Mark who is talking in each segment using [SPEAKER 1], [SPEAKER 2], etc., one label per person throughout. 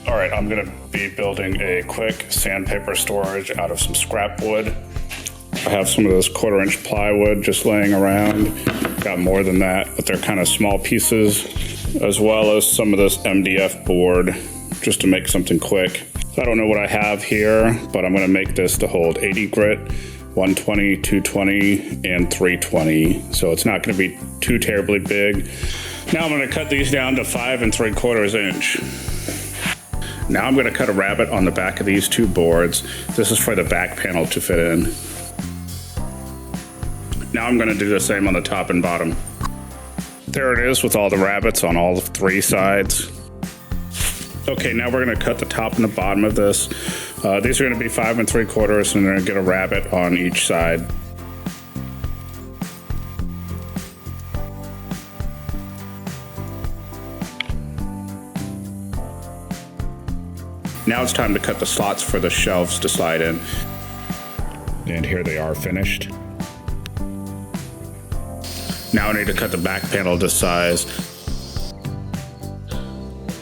[SPEAKER 1] All right, I'm gonna be building a quick sandpaper storage out of some scrap wood. I have some of this 1/4-inch plywood just laying around. Got more than that, but they're kind of small pieces, as well as some of this MDF board, just to make something quick. So I don't know what I have here, but I'm gonna make this to hold 80 grit, 120, 220, and 320. So it's not gonna be too terribly big. Now I'm gonna cut these down to 5 3/4 inch. Now I'm gonna cut a rabbet on the back of these two boards. This is for the back panel to fit in. Now I'm gonna do the same on the top and bottom. There it is with all the rabbets on all 3 sides. Okay, now we're gonna cut the top and the bottom of this. These are gonna be 5 3/4, and they're gonna get a rabbet on each side. Now it's time to cut the slots for the shelves to slide in. And here they are finished. Now I need to cut the back panel to size.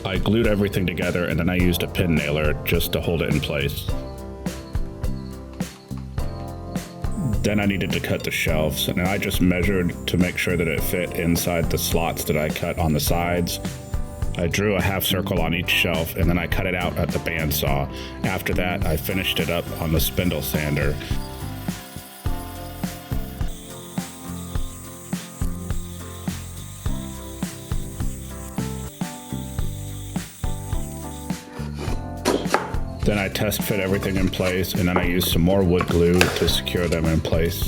[SPEAKER 1] I glued everything together and then I used a pin nailer just to hold it in place. Then I needed to cut the shelves, and I just measured to make sure that it fit inside the slots that I cut on the sides. I drew a half circle on each shelf and then I cut it out at the bandsaw. After that, I finished it up on the spindle sander. Then I test fit everything in place, and then I used some more wood glue to secure them in place.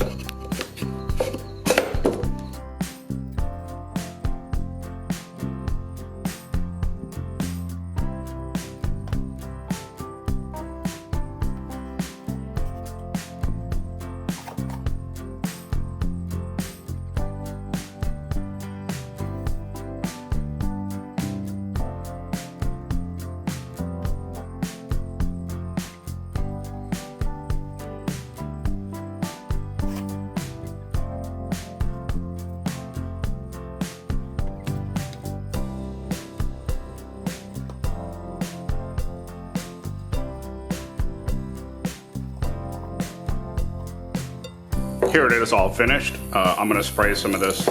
[SPEAKER 1] Here it is all finished. I'm gonna spray some of this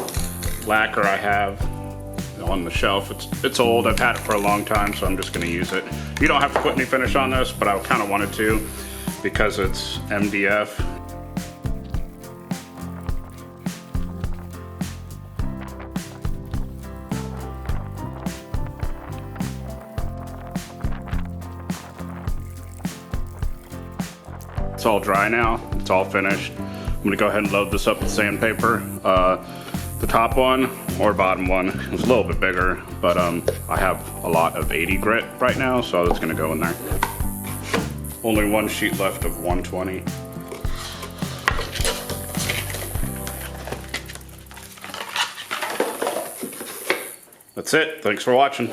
[SPEAKER 1] lacquer I have on the shelf. It's old, I've had it for a long time, so I'm just gonna use it. You don't have to put any finish on this, but I kinda wanted to because it's MDF. It's all dry now, it's all finished. I'm gonna go ahead and load this up with sandpaper. The top one or bottom one is a little bit bigger, but I have a lot of 80 grit right now, so it's gonna go in there. Only one sheet left of 120. That's it, thanks for watching.